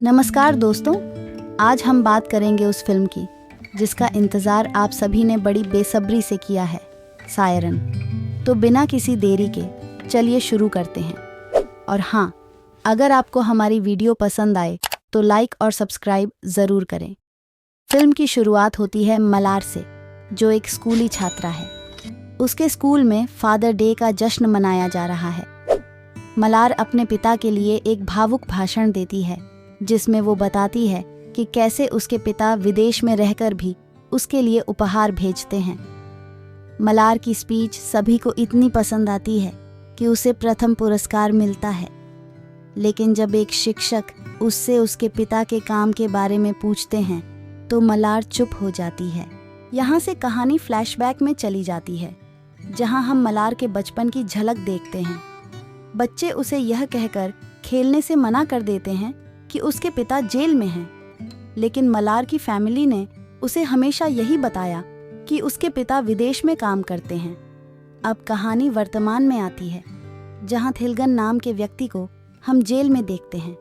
नमस्कार दोस्तों, आज हम बात करेंगे उस फिल्म की जिसका इंतज़ार आप सभी ने बड़ी बेसब्री से किया है, सायरन। तो बिना किसी देरी के चलिए शुरू करते हैं। और हाँ, अगर आपको हमारी वीडियो पसंद आए तो लाइक और सब्सक्राइब ज़रूर करें। फिल्म की शुरुआत होती है मलार से, जो एक स्कूली छात्रा है। उसके स्कूल में फादर डे का जश्न मनाया जा रहा है। मलार अपने पिता के लिए एक भावुक भाषण देती है, जिसमें वो बताती है कि कैसे उसके पिता विदेश में रहकर भी उसके लिए उपहार भेजते हैं। मलार की स्पीच सभी को इतनी पसंद आती है कि उसे प्रथम पुरस्कार मिलता है। लेकिन जब एक शिक्षक उससे उसके पिता के काम के बारे में पूछते हैं तो मलार चुप हो जाती है। यहाँ से कहानी फ्लैशबैक में चली जाती है, जहाँ हम मलार के बचपन की झलक देखते हैं। बच्चे उसे यह कहकर खेलने से मना कर देते हैं कि उसके पिता जेल में हैं, लेकिन मलार की फैमिली ने उसे हमेशा यही बताया कि उसके पिता विदेश में काम करते हैं। अब कहानी वर्तमान में आती है, जहां थिलगन नाम के व्यक्ति को हम जेल में देखते हैं,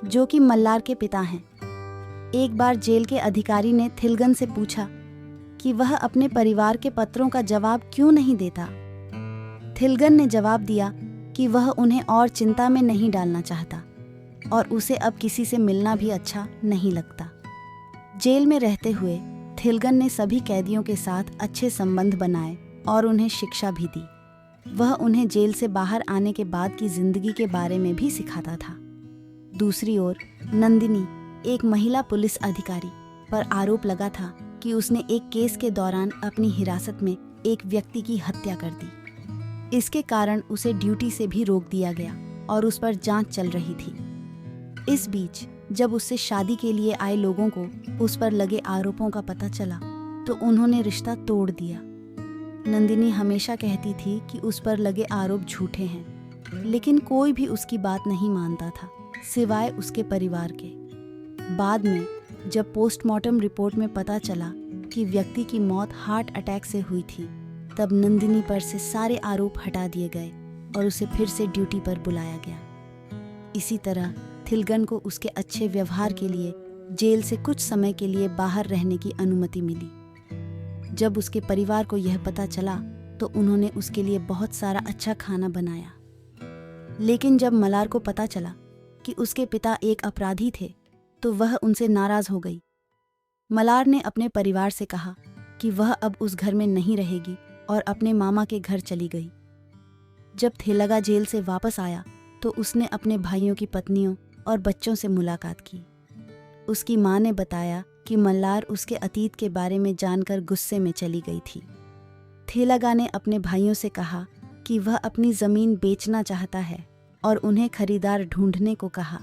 जो कि मल्लार के पिता हैं। एक बार जेल के अधिकारी ने थिलगन से पूछा कि वह अपने परिवार के पत्रों का जवाब क्यों नहीं देता। थिलगन ने जवाब दिया कि वह उन्हें और चिंता में नहीं डालना चाहता और उसे अब किसी से मिलना भी अच्छा नहीं लगता। जेल में रहते हुए थिलगन ने सभी कैदियों के साथ अच्छे संबंध बनाए और उन्हें शिक्षा भी दी। वह उन्हें जेल से बाहर आने के बाद की जिंदगी के बारे में भी सिखाता था। दूसरी ओर नंदिनी, एक महिला पुलिस अधिकारी, पर आरोप लगा था कि उसने एक केस के दौरान अपनी हिरासत में एक व्यक्ति की हत्या कर दी। इसके कारण उसे ड्यूटी से भी रोक दिया गया और उस पर जांच चल रही थी। इस बीच जब उससे शादी के लिए आए लोगों को उस पर लगे आरोपों का पता चला तो उन्होंने रिश्ता तोड़ दिया। नंदिनी हमेशा कहती थी कि उस पर लगे आरोप झूठे हैं, लेकिन कोई भी उसकी बात नहीं मानता था, सिवाय उसके परिवार के। बाद में जब पोस्टमार्टम रिपोर्ट में पता चला कि व्यक्ति की मौत हार्ट अटैक से हुई थी, तब नंदिनी पर से सारे आरोप हटा दिए गए और उसे फिर से ड्यूटी पर बुलाया गया। इसी तरह थिलगन को उसके अच्छे व्यवहार के लिए जेल से कुछ समय के लिए बाहर रहने की अनुमति मिली। जब उसके परिवार को यह पता चला तो उन्होंने उसके लिए बहुत सारा अच्छा खाना बनाया। लेकिन जब मलार को पता चला कि उसके पिता एक अपराधी थे तो वह उनसे नाराज हो गई। मलार ने अपने परिवार से कहा कि वह अब उस घर में नहीं रहेगी और अपने मामा के घर चली गई। जब थिलगा जेल से वापस आया तो उसने अपने भाइयों की पत्नियों और बच्चों से मुलाकात की। उसकी माँ ने बताया कि मल्लार उसके अतीत के बारे में जानकर गुस्से में चली गई थी। थिलगा ने अपने भाइयों से कहा कि वह अपनी ज़मीन बेचना चाहता है और उन्हें खरीदार ढूंढने को कहा।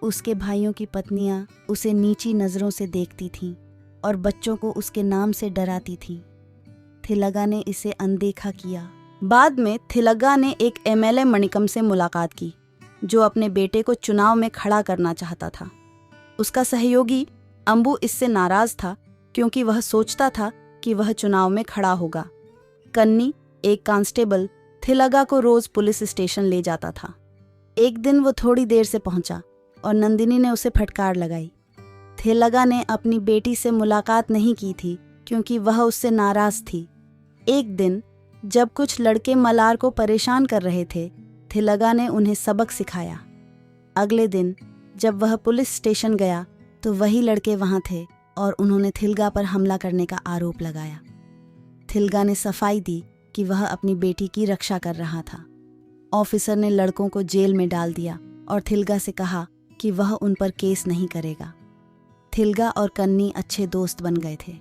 उसके भाइयों की पत्नियां उसे नीची नज़रों से देखती थीं और बच्चों को उसके नाम से डराती थीं। थिलगा ने इसे अनदेखा किया। बाद में थिलगा ने एक एमएलए मणिकम से मुलाकात की, जो अपने बेटे को चुनाव में खड़ा करना चाहता था। उसका सहयोगी अंबु इससे नाराज था क्योंकि वह सोचता था कि वह चुनाव में खड़ा होगा। कन्नी, एक कांस्टेबल, थिलगा को रोज पुलिस स्टेशन ले जाता था। एक दिन वो थोड़ी देर से पहुंचा और नंदिनी ने उसे फटकार लगाई। थिलगा ने अपनी बेटी से मुलाकात नहीं की थी क्योंकि वह उससे नाराज थी। एक दिन जब कुछ लड़के मलार को परेशान कर रहे थे, थिलगा ने उन्हें सबक सिखाया। अगले दिन जब वह पुलिस स्टेशन गया तो वही लड़के वहां थे और उन्होंने थिलगा पर हमला करने का आरोप लगाया। थिलगा ने सफाई दी कि वह अपनी बेटी की रक्षा कर रहा था। ऑफिसर ने लड़कों को जेल में डाल दिया और थिलगा से कहा कि वह उन पर केस नहीं करेगा। थिलगा और कन्नी अच्छे दोस्त बन गए थे।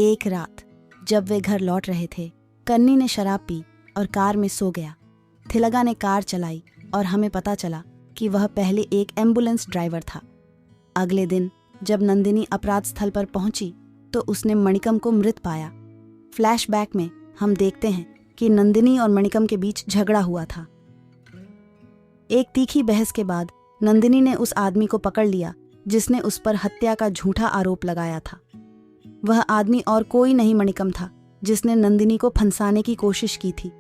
एक रात जब वे घर लौट रहे थे, कन्नी ने शराब पी और कार में सो गया। थिलगा ने कार चलाई और हमें पता चला कि वह पहले एक एम्बुलेंस ड्राइवर था। अगले दिन जब नंदिनी अपराध स्थल पर पहुंची तो उसने मणिकम को मृत पाया। फ्लैशबैक में हम देखते हैं कि नंदिनी और मणिकम के बीच झगड़ा हुआ था। एक तीखी बहस के बाद नंदिनी ने उस आदमी को पकड़ लिया जिसने उस पर हत्या का झूठा आरोप लगाया था। वह आदमी और कोई नहीं मणिकम था, जिसने नंदिनी को फंसाने की कोशिश की थी।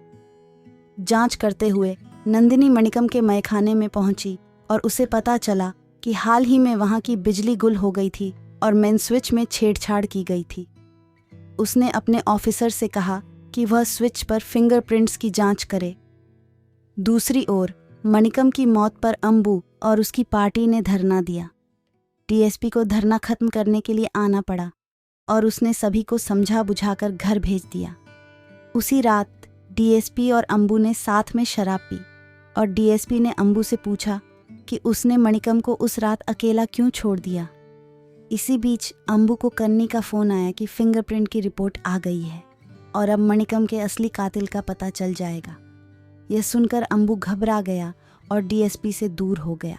जांच करते हुए नंदिनी मणिकम के मैखाने में पहुंची और उसे पता चला कि हाल ही में वहाँ की बिजली गुल हो गई थी और मेन स्विच में छेड़छाड़ की गई थी। उसने अपने ऑफिसर से कहा कि वह स्विच पर फिंगरप्रिंट्स की जांच करे। दूसरी ओर मणिकम की मौत पर अंबु और उसकी पार्टी ने धरना दिया। डीएसपी को धरना खत्म करने के लिए आना पड़ा और उसने सभी को समझा बुझाकर घर भेज दिया। उसी रात डीएसपी और अंबु ने साथ में शराब पी और डीएसपी ने अंबु से पूछा कि उसने मणिकम को उस रात अकेला क्यों छोड़ दिया। इसी बीच अंबु को कन्नी का फ़ोन आया कि फिंगरप्रिंट की रिपोर्ट आ गई है और अब मणिकम के असली कातिल का पता चल जाएगा। यह सुनकर अंबु घबरा गया और डीएसपी से दूर हो गया।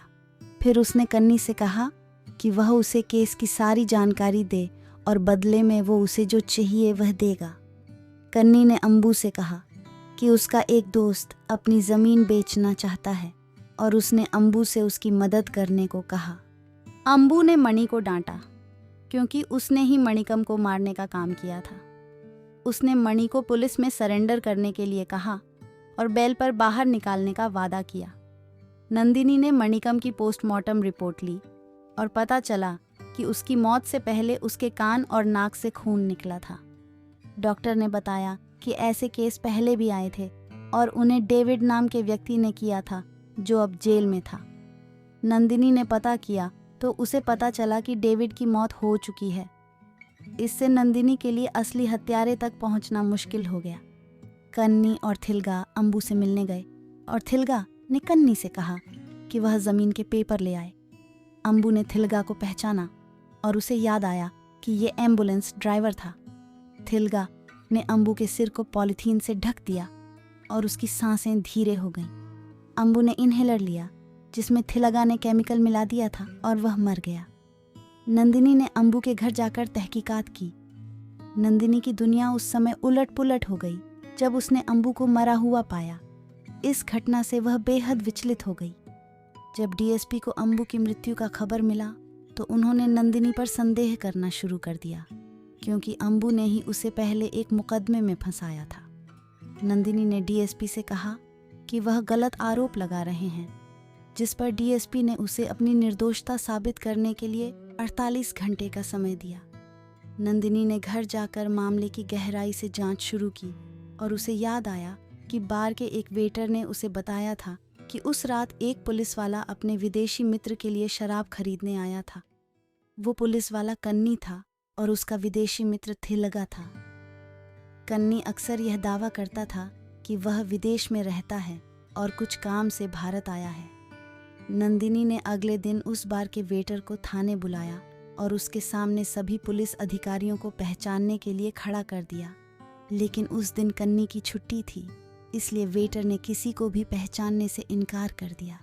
फिर उसने कन्नी से कहा कि वह उसे केस की सारी जानकारी दे और बदले में वो उसे जो चाहिए वह देगा। कन्नी ने अंबु से कहा कि उसका एक दोस्त अपनी ज़मीन बेचना चाहता है और उसने अंबु से उसकी मदद करने को कहा। अंबु ने मणि को डांटा क्योंकि उसने ही मणिकम को मारने का काम किया था। उसने मणि को पुलिस में सरेंडर करने के लिए कहा और बेल पर बाहर निकालने का वादा किया। नंदिनी ने मणिकम की पोस्टमार्टम रिपोर्ट ली और पता चला कि उसकी मौत से पहले उसके कान और नाक से खून निकला था। डॉक्टर ने बताया कि ऐसे केस पहले भी आए थे और उन्हें डेविड नाम के व्यक्ति ने किया था जो अब जेल में था। नंदिनी ने पता किया तो उसे पता चला कि डेविड की मौत हो चुकी है। इससे नंदिनी के लिए असली हत्यारे तक पहुंचना मुश्किल हो गया। कन्नी और थिलगा अंबु से मिलने गए और थिलगा ने कन्नी से कहा कि वह ज़मीन के पेपर ले आए। अंबु ने थिलगा को पहचाना और उसे याद आया कि ये एम्बुलेंस ड्राइवर था। थिलगा ने अंबु के सिर को पॉलीथीन से ढक दिया और उसकी सांसें धीरे हो गईं। अंबु ने इनहेलर लिया जिसमें थिलगा ने केमिकल मिला दिया था और वह मर गया। नंदिनी ने अंबु के घर जाकर तहकीकात की। नंदिनी की दुनिया उस समय उलट पुलट हो गई जब उसने अंबु को मरा हुआ पाया। इस घटना से वह बेहद विचलित हो गई। जब डीएसपी को अंबु की मृत्यु का खबर मिला तो उन्होंने नंदिनी पर संदेह करना शुरू कर दिया क्योंकि अंबु ने ही उसे पहले एक मुकदमे में फंसाया था। नंदिनी ने डीएसपी से कहा कि वह गलत आरोप लगा रहे हैं, जिस पर डीएसपी ने उसे अपनी निर्दोषता साबित करने के लिए 48 घंटे का समय दिया। नंदिनी ने घर जाकर मामले की गहराई से जांच शुरू की और उसे याद आया कि बार के एक वेटर ने उसे बताया था कि उस रात एक पुलिस वाला अपने विदेशी मित्र के लिए शराब खरीदने आया था। वो पुलिस वाला कन्नी था और उसका विदेशी मित्र थिलगा था। कन्नी अक्सर यह दावा करता था कि वह विदेश में रहता है और कुछ काम से भारत आया है। नंदिनी ने अगले दिन उस बार के वेटर को थाने बुलाया और उसके सामने सभी पुलिस अधिकारियों को पहचानने के लिए खड़ा कर दिया। लेकिन उस दिन कन्नी की छुट्टी थी, इसलिए वेटर ने किसी को भी पहचानने से इनकार कर दिया।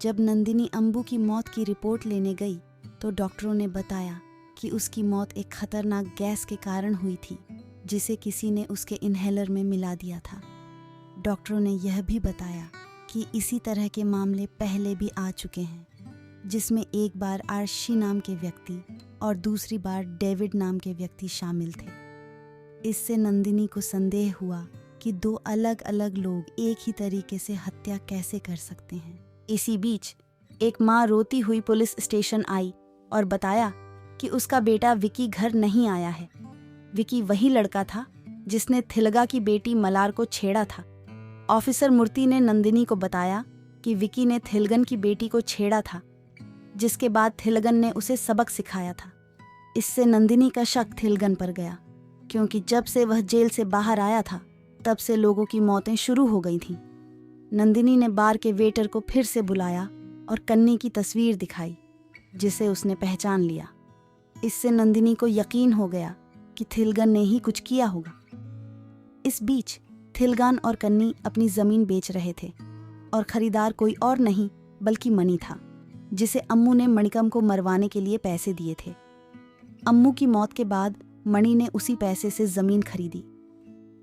जब नंदिनी अंबु की मौत की रिपोर्ट लेने गई तो डॉक्टरों ने बताया कि उसकी मौत एक खतरनाक गैस के कारण हुई थी जिसे किसी ने उसके इनहेलर में मिला दिया था। डॉक्टरों ने यह भी बताया कि इसी तरह के मामले पहले भी आ चुके हैं, जिसमें एक बार आर्शी नाम के व्यक्ति और दूसरी बार डेविड नाम के व्यक्ति शामिल थे। इससे नंदिनी को संदेह हुआ कि दो अलग अलग लोग एक ही तरीके से हत्या कैसे कर सकते हैं। इसी बीच एक माँ रोती हुई पुलिस स्टेशन आई और बताया कि उसका बेटा विकी घर नहीं आया है। विकी वही लड़का था जिसने थिलगा की बेटी मलार को छेड़ा था। ऑफिसर मूर्ति ने नंदिनी को बताया कि विकी ने थिलगन की बेटी को छेड़ा था, जिसके बाद थिलगन ने उसे सबक सिखाया था। इससे नंदिनी का शक थिलगन पर गया, क्योंकि जब से वह जेल से बाहर आया था तब से लोगों की मौतें शुरू हो गई थीं। नंदिनी ने बार के वेटर को फिर से बुलाया और कन्नी की तस्वीर दिखाई, जिसे उसने पहचान लिया। इससे नंदिनी को यकीन हो गया कि थिलगन ने ही कुछ किया होगा। इस बीच थिलगान और कन्नी अपनी ज़मीन बेच रहे थे और खरीदार कोई और नहीं बल्कि मणि था, जिसे अम्मू ने मणिकम को मरवाने के लिए पैसे दिए थे। अम्मू की मौत के बाद मणि ने उसी पैसे से ज़मीन खरीदी।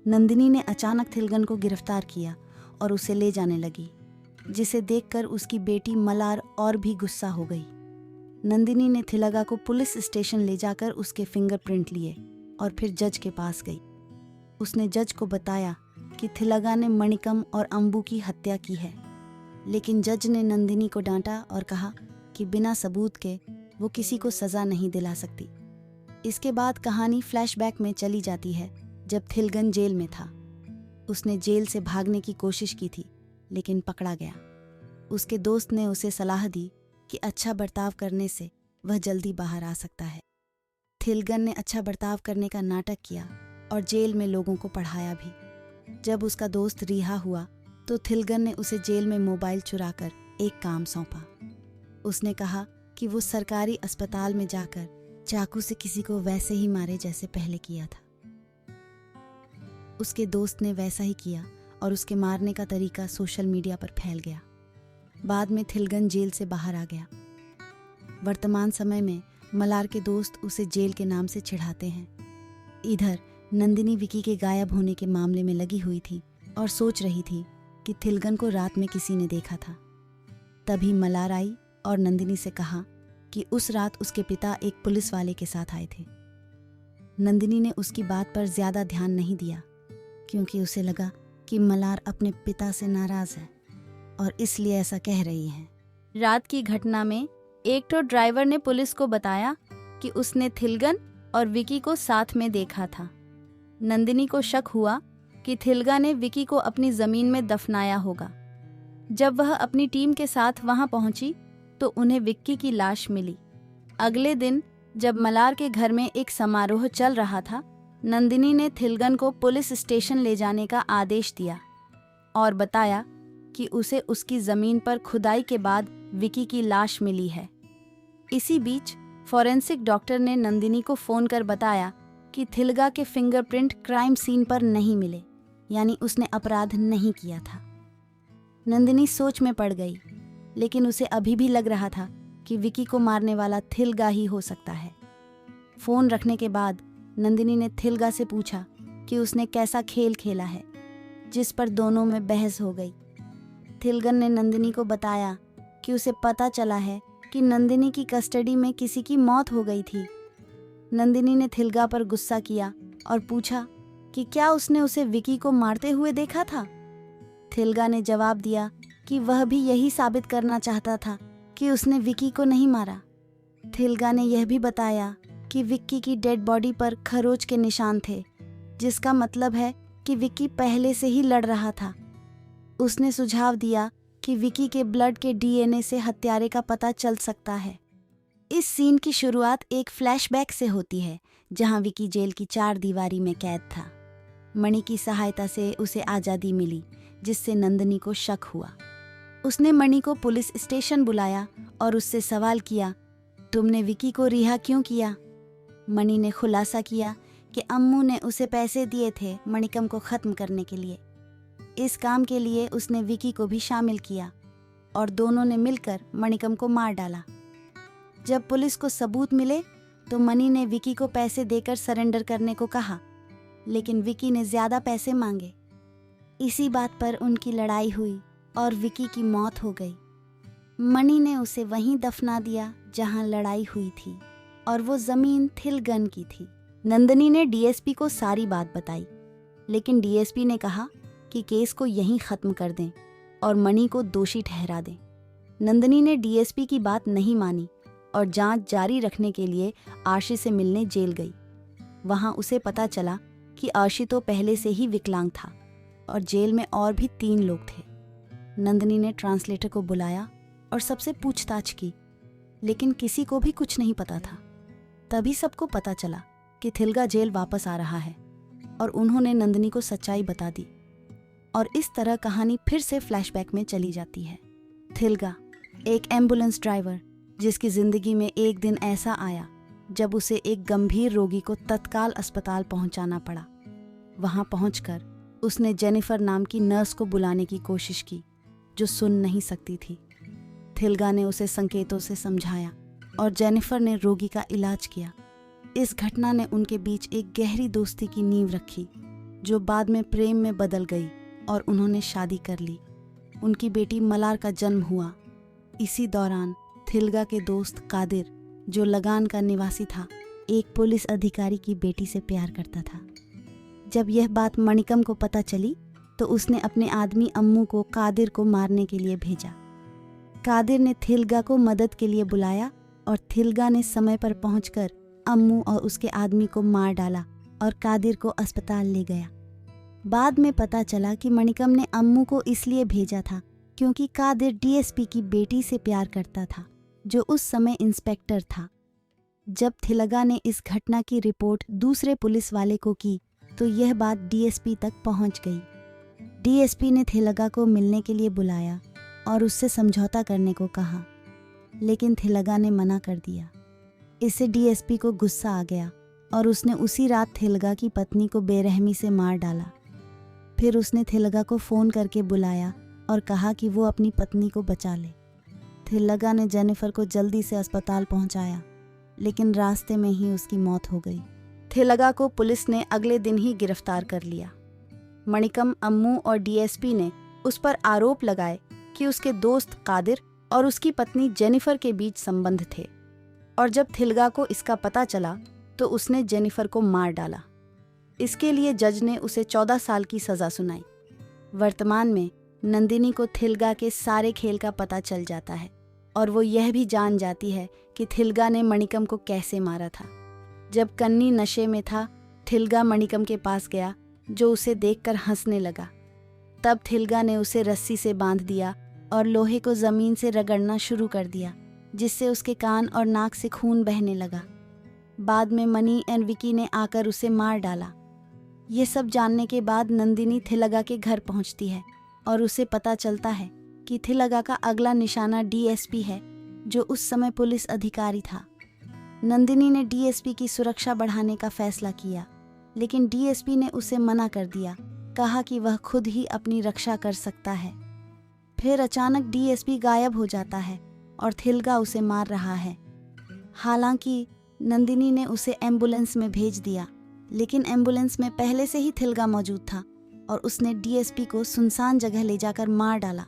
नंदिनी ने अचानक थिलगन को गिरफ्तार किया और उसे ले जाने लगी, जिसे देखकर उसकी बेटी मलार और भी गुस्सा हो गई। नंदिनी ने थिलगा को पुलिस स्टेशन ले जाकर उसके फिंगरप्रिंट लिए और फिर जज के पास गई। उसने जज को बताया कि थिलगा ने मणिकम और अंबु की हत्या की है, लेकिन जज ने नंदिनी को डांटा और कहा कि बिना सबूत के वो किसी को सज़ा नहीं दिला सकती। इसके बाद कहानी फ्लैशबैक में चली जाती है जब थिलगन जेल में था। उसने जेल से भागने की कोशिश की थी लेकिन पकड़ा गया। उसके दोस्त ने उसे सलाह दी कि अच्छा बर्ताव करने से वह जल्दी बाहर आ सकता है। थिलगन ने अच्छा बर्ताव करने का नाटक किया और जेल में लोगों को पढ़ाया भी। जब उसका दोस्त रिहा हुआ तो थिलगन ने उसे जेल में मोबाइल चुराकर एक काम सौंपा। उसने कहा कि वो सरकारी अस्पताल में जाकर चाकू से किसी को वैसे ही मारे जैसे पहले किया था। उसके दोस्त ने वैसा ही किया और उसके मारने का तरीका सोशल मीडिया पर फैल गया। बाद में थिलगन जेल से बाहर आ गया। वर्तमान समय में मलार के दोस्त उसे जेल के नाम से चिढ़ाते हैं। इधर नंदिनी विकी के गायब होने के मामले में लगी हुई थी और सोच रही थी कि थिलगन को रात में किसी ने देखा था। तभी मलार आई और नंदिनी से कहा कि उस रात उसके पिता एक पुलिस वाले के साथ आए थे। नंदिनी ने उसकी बात पर ज्यादा ध्यान नहीं दिया क्योंकि उसे लगा कि मलार अपने पिता से नाराज है और इसलिए ऐसा कह रही है। रात की घटना में एक तो ड्राइवर ने पुलिस को बताया कि उसने थिलगन और विकी को साथ में देखा था। नंदिनी को शक हुआ कि थिलगा ने विकी को अपनी जमीन में दफनाया होगा। जब वह अपनी टीम के साथ वहां पहुंची तो उन्हें विक्की की लाश मिली। अगले दिन जब मलार के घर में एक समारोह चल रहा था, नंदिनी ने थिलगन को पुलिस स्टेशन ले जाने का आदेश दिया और बताया कि उसे उसकी जमीन पर खुदाई के बाद विकी की लाश मिली है। इसी बीच फॉरेंसिक डॉक्टर ने नंदिनी को फोन कर बताया कि थिलगा के फिंगरप्रिंट क्राइम सीन पर नहीं मिले, यानी उसने अपराध नहीं किया था। नंदिनी सोच में पड़ गई, लेकिन उसे अभी भी लग रहा था कि विकी को मारने वाला थिलगा ही हो सकता है। फोन रखने के बाद नंदिनी ने थिलगा से पूछा कि उसने कैसा खेल खेला है, जिस पर दोनों में बहस हो गई। थिलगन ने नंदिनी को बताया कि उसे पता चला है कि नंदिनी की कस्टडी में किसी की मौत हो गई थी। नंदिनी ने थिलगा पर गुस्सा किया और पूछा कि क्या उसने उसे विकी को मारते हुए देखा था। थिलगा ने जवाब दिया कि वह भी यही साबित करना चाहता था कि उसने विकी को नहीं मारा। थिलगा ने यह भी बताया कि विक्की की डेड बॉडी पर खरोच के निशान थे, जिसका मतलब है कि विक्की पहले से ही लड़ रहा था। उसने सुझाव दिया कि विक्की के ब्लड के डीएनए से हत्यारे का पता चल सकता है। इस सीन की शुरुआत एक फ्लैशबैक से होती है जहां विक्की जेल की 4 दीवारी में कैद था। मणि की सहायता से उसे आज़ादी मिली, जिससे नंदिनी को शक हुआ। उसने मणि को पुलिस स्टेशन बुलाया और उससे सवाल किया, तुमने विक्की को रिहा क्यों किया? मणि ने खुलासा किया कि अम्मू ने उसे पैसे दिए थे मणिकम को ख़त्म करने के लिए। इस काम के लिए उसने विक्की को भी शामिल किया और दोनों ने मिलकर मणिकम को मार डाला। जब पुलिस को सबूत मिले तो मणि ने विक्की को पैसे देकर सरेंडर करने को कहा, लेकिन विक्की ने ज़्यादा पैसे मांगे। इसी बात पर उनकी लड़ाई हुई और विक्की की मौत हो गई। मणि ने उसे वहीं दफना दिया जहां लड़ाई हुई थी और वो ज़मीन थिलगन की थी। नंदिनी ने डीएसपी को सारी बात बताई, लेकिन डीएसपी ने कहा कि केस को यहीं ख़त्म कर दें और मणि को दोषी ठहरा दें। नंदिनी ने डीएसपी की बात नहीं मानी और जांच जारी रखने के लिए आशी से मिलने जेल गई। वहां उसे पता चला कि आशी तो पहले से ही विकलांग था और जेल में और भी 3 लोग थे। नंदिनी ने ट्रांसलेटर को बुलाया और सबसे पूछताछ की, लेकिन किसी को भी कुछ नहीं पता था। तभी सबको पता चला कि थिलगा जेल वापस आ रहा है और उन्होंने नंदिनी को सच्चाई बता दी और इस तरह कहानी फिर से फ्लैशबैक में चली जाती है। थिलगा एक एम्बुलेंस ड्राइवर जिसकी जिंदगी में एक दिन ऐसा आया जब उसे एक गंभीर रोगी को तत्काल अस्पताल पहुंचाना पड़ा। वहां पहुंचकर उसने जेनिफर नाम की नर्स को बुलाने की कोशिश की, जो सुन नहीं सकती थी। थिलगा ने उसे संकेतों से समझाया और जेनिफर ने रोगी का इलाज किया। इस घटना ने उनके बीच एक गहरी दोस्ती की नींव रखी, जो बाद में प्रेम में बदल गई और उन्होंने शादी कर ली। उनकी बेटी मलार का जन्म हुआ। इसी दौरान थिलगा के दोस्त कादिर, जो लगान का निवासी था, एक पुलिस अधिकारी की बेटी से प्यार करता था। जब यह बात मणिकम को पता चली तो उसने अपने आदमी अम्मू को कादिर को मारने के लिए भेजा। कादिर ने थिलगा को मदद के लिए बुलाया और थिलगा ने समय पर पहुंचकर अम्मू और उसके आदमी को मार डाला और कादिर को अस्पताल ले गया। बाद में पता चला कि मणिकम ने अम्मू को इसलिए भेजा था क्योंकि कादिर डीएसपी की बेटी से प्यार करता था, जो उस समय इंस्पेक्टर था। जब थिलगा ने इस घटना की रिपोर्ट दूसरे पुलिस वाले को की तो यह बात डीएसपी तक पहुंच गई। डीएसपी ने थिलगा को मिलने के लिए बुलाया और उससे समझौता करने को कहा, लेकिन थिलगा ने मना कर दिया। इससे डीएसपी को गुस्सा आ गया और उसने उसी रात थिलगा की पत्नी को बेरहमी से मार डाला। फिर उसने थिलगा को फ़ोन करके बुलाया और कहा कि वो अपनी पत्नी को बचा ले। थिलगा ने जेनिफर को जल्दी से अस्पताल पहुंचाया, लेकिन रास्ते में ही उसकी मौत हो गई। थिलगा को पुलिस ने अगले दिन ही गिरफ्तार कर लिया। मणिकम, अम्मू और डीएसपी ने उस पर आरोप लगाए कि उसके दोस्त कादिर और उसकी पत्नी जेनिफर के बीच संबंध थे, और जब थिलगा को इसका पता चला तो उसने जेनिफर को मार डाला। इसके लिए जज ने उसे 14 साल की सज़ा सुनाई। वर्तमान में नंदिनी को थिलगा के सारे खेल का पता चल जाता है और वो यह भी जान जाती है कि थिलगा ने मणिकम को कैसे मारा था। जब कन्नी नशे में था, थिलगा मणिकम के पास गया, जो उसे देखकर हंसने लगा। तब थिलगा ने उसे रस्सी से बांध दिया और लोहे को ज़मीन से रगड़ना शुरू कर दिया, जिससे उसके कान और नाक से खून बहने लगा। बाद में मनी एंड विकी ने आकर उसे मार डाला। ये सब जानने के बाद नंदिनी थिलगा के घर पहुंचती है और उसे पता चलता है कि थिलगा का अगला निशाना डीएसपी है, जो उस समय पुलिस अधिकारी था। नंदिनी ने डीएसपी की सुरक्षा बढ़ाने का फैसला किया, लेकिन डीएसपी ने उसे मना कर दिया, कहा कि वह खुद ही अपनी रक्षा कर सकता है। फिर अचानक डीएसपी गायब हो जाता है और थिलगा उसे मार रहा है। हालांकि नंदिनी ने उसे एम्बुलेंस में भेज दिया, लेकिन एम्बुलेंस में पहले से ही थिलगा मौजूद था और उसने डीएसपी को सुनसान जगह ले जाकर मार डाला।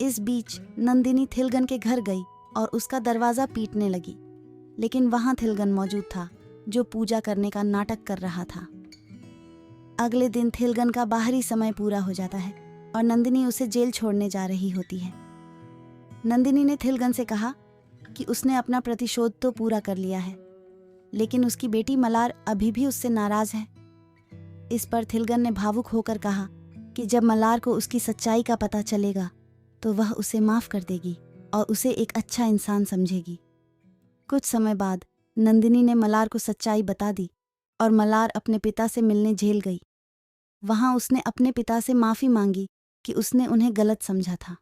इस बीच नंदिनी थिलगन के घर गई और उसका दरवाज़ा पीटने लगी, लेकिन वहाँ थिलगन मौजूद था, जो पूजा करने का नाटक कर रहा था। अगले दिन थिलगन का बाहरी समय पूरा हो जाता है और नंदिनी उसे जेल छोड़ने जा रही होती है। नंदिनी ने थिलगन से कहा कि उसने अपना प्रतिशोध तो पूरा कर लिया है, लेकिन उसकी बेटी मलार अभी भी उससे नाराज है। इस पर थिलगन ने भावुक होकर कहा कि जब मलार को उसकी सच्चाई का पता चलेगा तो वह उसे माफ़ कर देगी और उसे एक अच्छा इंसान समझेगी। कुछ समय बाद नंदिनी ने मलार को सच्चाई बता दी और मलार अपने पिता से मिलने जेल गई। वहाँ उसने अपने पिता से माफ़ी मांगी कि उसने उन्हें गलत समझा था।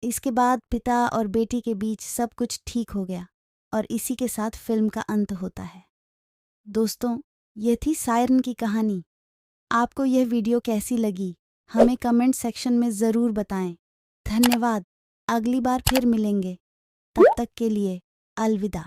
इसके बाद पिता और बेटी के बीच सब कुछ ठीक हो गया और इसी के साथ फिल्म का अंत होता है। दोस्तों, ये थी सायरन की कहानी। आपको यह वीडियो कैसी लगी, हमें कमेंट सेक्शन में ज़रूर बताएं। धन्यवाद। अगली बार फिर मिलेंगे। तब तक के लिए अलविदा।